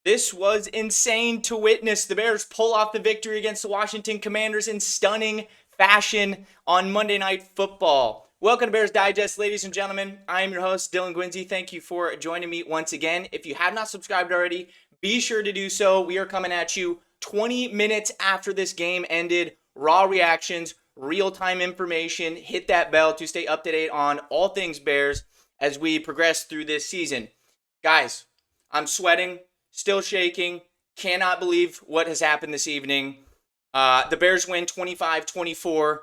This was insane to witness. The Bears pull off the victory against the Washington Commanders in stunning fashion on Monday Night Football. Welcome to Bears Digest, ladies and gentlemen. I am your host, Dylan Guinzy. Thank you for joining me once again. If you have not subscribed already, be sure to do so. We are coming at you 20 minutes after this game ended. Raw reactions, real-time information. Hit that bell to stay up to date on all things Bears as we progress through this season. Guys, I'm sweating. Still shaking. Cannot believe what has happened this evening. The Bears win 25-24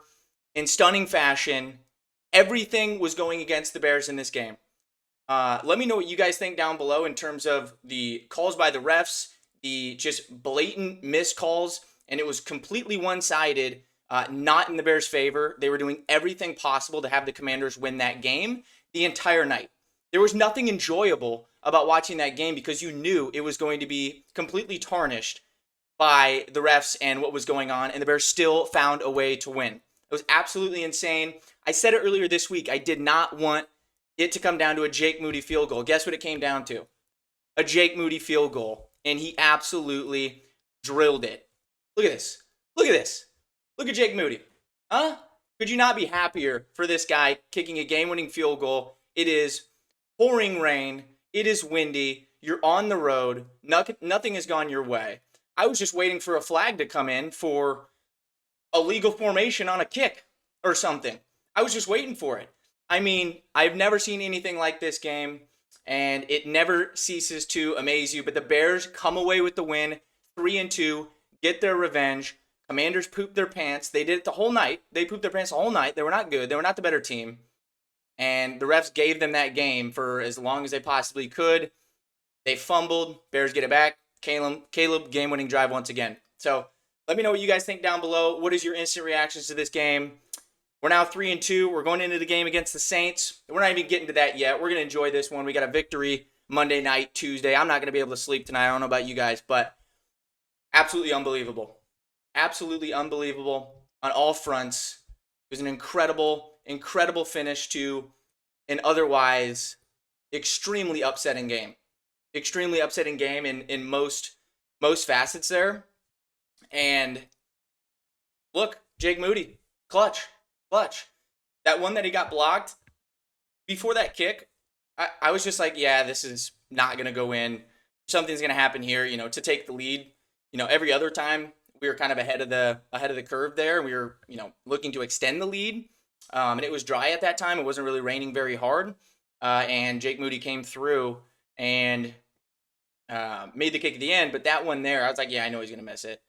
in stunning fashion. Everything was going against the Bears in this game. Let me know what you guys think down below in terms of the calls by the refs, the just blatant missed calls, and it was completely one-sided, not in the Bears' favor. They were doing everything possible to have the Commanders win that game the entire night. There was nothing enjoyable about watching that game because you knew it was going to be completely tarnished by the refs and what was going on, and the Bears still found a way to win. It was absolutely insane. I said it earlier this week. I did not want it to come down to a Jake Moody field goal. Guess what it came down to? A Jake Moody field goal, and he absolutely drilled it. Look at this. Look at this. Look at Jake Moody. Huh? Could you not be happier for this guy kicking a game-winning field goal? It is pouring rain. It is windy. You're on the road. Nothing has gone your way. I was just waiting for a flag to come in for a legal formation on a kick or something. I was just waiting for it. I mean, I've never seen anything like this game, and it never ceases to amaze you. But the Bears come away with the win, 3-2, get their revenge. Commanders pooped their pants. They did it the whole night. They pooped their pants the whole night. They were not good. They were not the better team. And the refs gave them that game for as long as they possibly could. They fumbled. Bears get it back. Caleb game-winning drive once again. So let me know what you guys think down below. What is your instant reactions to this game? We're now 3-2. We're going into the game against the Saints. We're not even getting to that yet. We're going to enjoy this one. We got a victory Monday night, Tuesday. I'm not going to be able to sleep tonight. I don't know about you guys, but absolutely unbelievable. Absolutely unbelievable on all fronts. It was an incredible finish to an otherwise extremely upsetting game. Extremely upsetting game in most facets there. And look, Jake Moody, clutch. That one that he got blocked before that kick, I was just like, yeah, this is not going to go in. Something's going to happen here, to take the lead. Every other time we were kind of ahead of the curve there. We were, looking to extend the lead. And it was dry at that time. It wasn't really raining very hard. And Jake Moody came through and made the kick at the end. But that one there, I was like, yeah, I know he's going to miss it.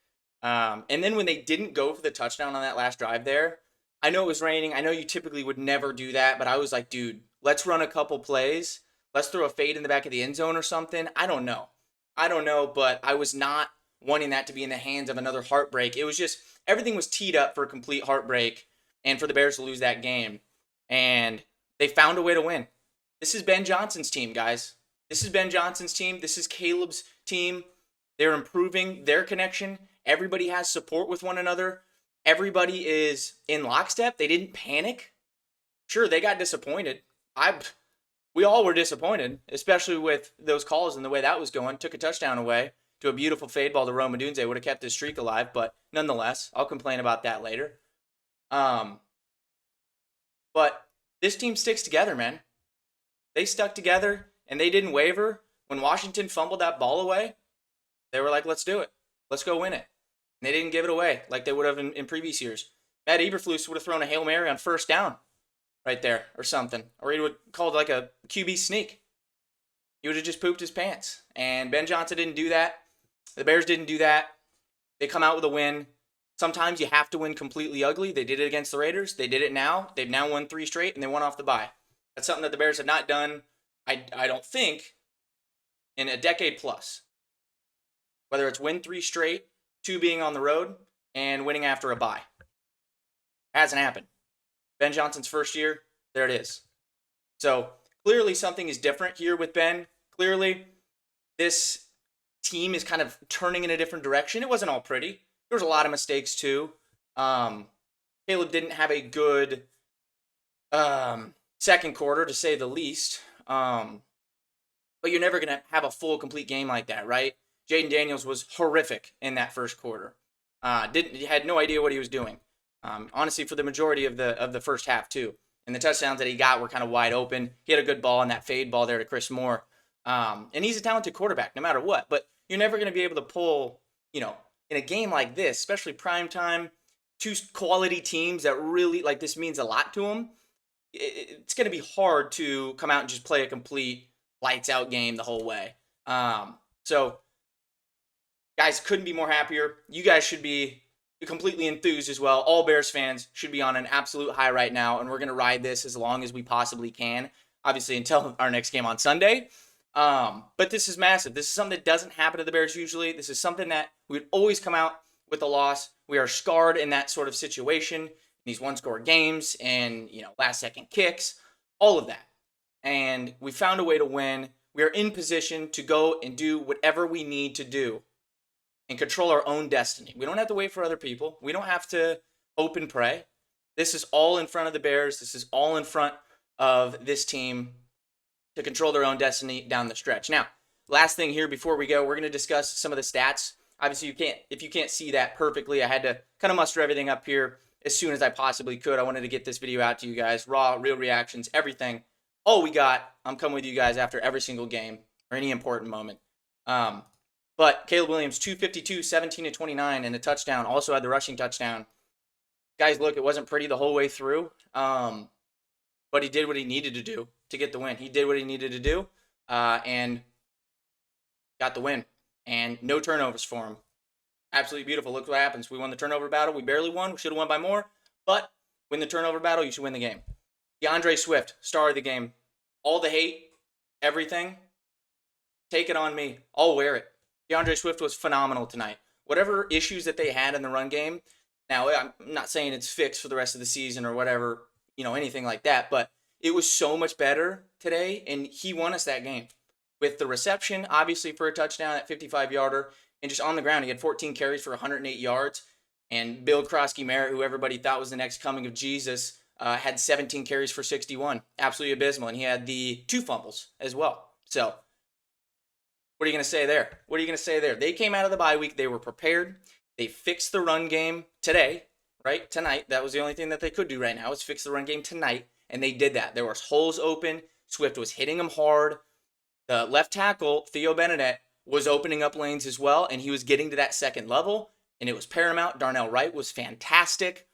And then when they didn't go for the touchdown on that last drive there, I know it was raining. I know you typically would never do that. But I was like, dude, let's run a couple plays. Let's throw a fade in the back of the end zone or something. I don't know. But I was not wanting that to be in the hands of another heartbreak. It was just, everything was teed up for a complete heartbreak and for the Bears to lose that game. And they found a way to win. This is Ben Johnson's team, guys. This is Ben Johnson's team. This is Caleb's team. They're improving their connection. Everybody has support with one another. Everybody is in lockstep. They didn't panic. Sure, they got disappointed. We all were disappointed, especially with those calls and the way that was going. Took a touchdown away to a beautiful fade ball to Odunze. Would have kept his streak alive, but nonetheless, I'll complain about that later. But this team sticks together, man. They stuck together, and they didn't waver. When Washington fumbled that ball away, they were like, let's do it. Let's go win it. And they didn't give it away like they would have in previous years. Matt Eberflus would have thrown a Hail Mary on first down right there or something. Or he would have called like a QB sneak. He would have just pooped his pants. And Ben Johnson didn't do that. The Bears didn't do that. They come out with a win. Sometimes you have to win completely ugly. They did it against the Raiders. They did it now. They've now won 3 straight, and they won off the bye. That's something that the Bears have not done, I don't think, in a decade plus. Whether it's win 3 straight, 2 being on the road, and winning after a bye. Hasn't happened. Ben Johnson's first year, there it is. So clearly something is different here with Ben. Clearly this team is kind of turning in a different direction. It wasn't all pretty. There was a lot of mistakes too. Caleb didn't have a good second quarter, to say the least. But you're never going to have a full, complete game like that, right? Jaden Daniels was horrific in that first quarter. Had no idea what he was doing. Honestly, for the majority of the first half too. And the touchdowns that he got were kind of wide open. He had a good ball on that fade ball there to Chris Moore. And he's a talented quarterback no matter what. But you're never going to be able to pull, in a game like this, especially prime time, two quality teams that really, like, this means a lot to them. It's going to be hard to come out and just play a complete lights out game the whole way. So, guys, couldn't be more happier. You guys should be completely enthused as well. All Bears fans should be on an absolute high right now, and we're going to ride this as long as we possibly can, obviously until our next game on Sunday. But this is massive. This is something that doesn't happen to the Bears usually. This is something that we would always come out with a loss. We are scarred in that sort of situation, these one-score games and, last-second kicks, all of that. And we found a way to win. We are in position to go and do whatever we need to do and control our own destiny. We don't have to wait for other people. We don't have to hope and pray. This is all in front of the Bears. This is all in front of this team to control their own destiny down the stretch. Now, last thing here before we go, we're going to discuss some of the stats. Obviously, if you can't see that perfectly, I had to kind of muster everything up here as soon as I possibly could. I wanted to get this video out to you guys. Raw, real reactions, everything. All we got, I'm coming with you guys after every single game or any important moment. But Caleb Williams, 252, 17-29, and a touchdown. Also had the rushing touchdown. Guys, look, it wasn't pretty the whole way through. But he did what he needed to do to get the win. He did what he needed to do and got the win. And no turnovers for him. Absolutely beautiful. Look what happens. We won the turnover battle. We barely won. We should have won by more. But win the turnover battle, you should win the game. DeAndre Swift, star of the game. All the hate, everything, take it on me. I'll wear it. DeAndre Swift was phenomenal tonight. Whatever issues that they had in the run game, now I'm not saying it's fixed for the rest of the season or whatever, anything like that, but it was so much better today, and he won us that game. With the reception, obviously, for a touchdown at 55-yarder, and just on the ground, he had 14 carries for 108 yards, and Bill Krosky-Merritt, who everybody thought was the next coming of Jesus, had 17 carries for 61. Absolutely abysmal, and he had the 2 fumbles as well. So, what are you going to say there? What are you going to say there? They came out of the bye week. They were prepared. They fixed the run game today, right? Tonight. That was the only thing that they could do right now is fix the run game tonight, and they did that. There was holes open. Swift was hitting them hard. The left tackle, Theo Benedette, was opening up lanes as well, and he was getting to that second level, and it was paramount. Darnell Wright was fantastic.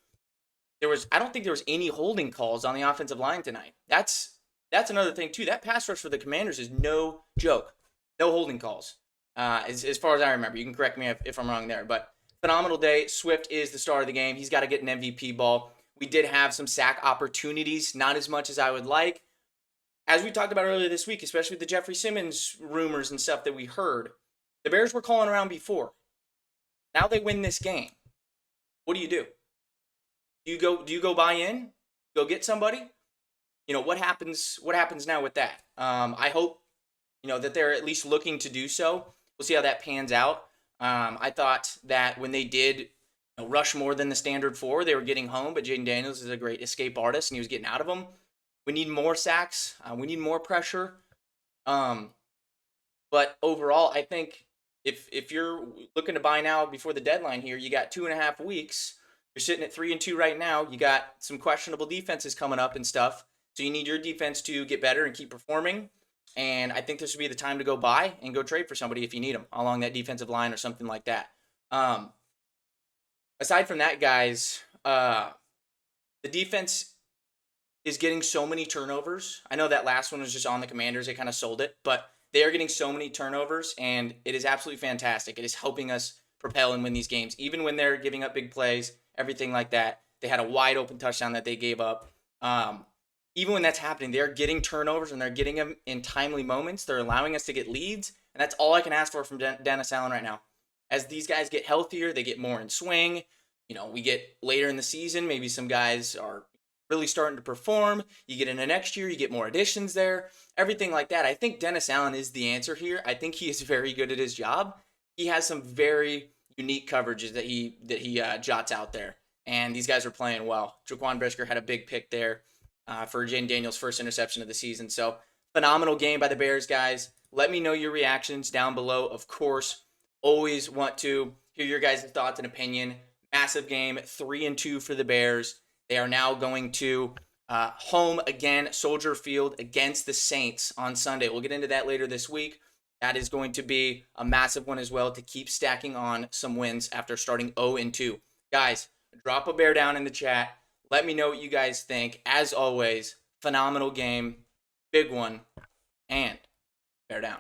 I don't think there was any holding calls on the offensive line tonight. That's another thing, too. That pass rush for the Commanders is no joke. No holding calls, as far as I remember. You can correct me if I'm wrong there. But phenomenal day. Swift is the star of the game. He's got to get an MVP ball. We did have some sack opportunities, not as much as I would like. As we talked about earlier this week, especially with the Jeffrey Simmons rumors and stuff that we heard, the Bears were calling around before. Now they win this game. What do? Do you go buy in? Go get somebody? What happens now with that? I hope that they're at least looking to do so. We'll see how that pans out. I thought that when they did rush more than the standard 4, they were getting home, but Jaden Daniels is a great escape artist, and he was getting out of them. We need more sacks. We need more pressure. But overall, I think if you're looking to buy now before the deadline here, you got 2.5 weeks. You're sitting at 3-2 right now. You got some questionable defenses coming up and stuff. So you need your defense to get better and keep performing. And I think this would be the time to go buy and go trade for somebody if you need them along that defensive line or something like that. Aside from that, guys, the defense is getting so many turnovers. I know that last one was just on the Commanders. They kind of sold it. But they are getting so many turnovers, and it is absolutely fantastic. It is helping us propel and win these games. Even when they're giving up big plays, everything like that. They had a wide open touchdown that they gave up. Even when that's happening, they're getting turnovers, and they're getting them in timely moments. They're allowing us to get leads, and that's all I can ask for from Dennis Allen right now. As these guys get healthier, they get more in swing. We get later in the season, maybe some guys are really starting to perform. You get into next year, you get more additions there, everything like that. I think Dennis Allen is the answer here. I think he is very good at his job. He has some very unique coverages that he jots out there, and these guys are playing well. Jaquan Brisker had a big pick there for Jaden Daniels' first interception of the season. So phenomenal game by the Bears, guys. Let me know your reactions down below, of course. Always want to hear your guys' thoughts and opinion. Massive game, 3-2 for the Bears. They are now going to home again, Soldier Field against the Saints on Sunday. We'll get into that later this week. That is going to be a massive one as well to keep stacking on some wins after starting 0-2. Guys, drop a bear down in the chat. Let me know what you guys think. As always, phenomenal game, big one, and bear down.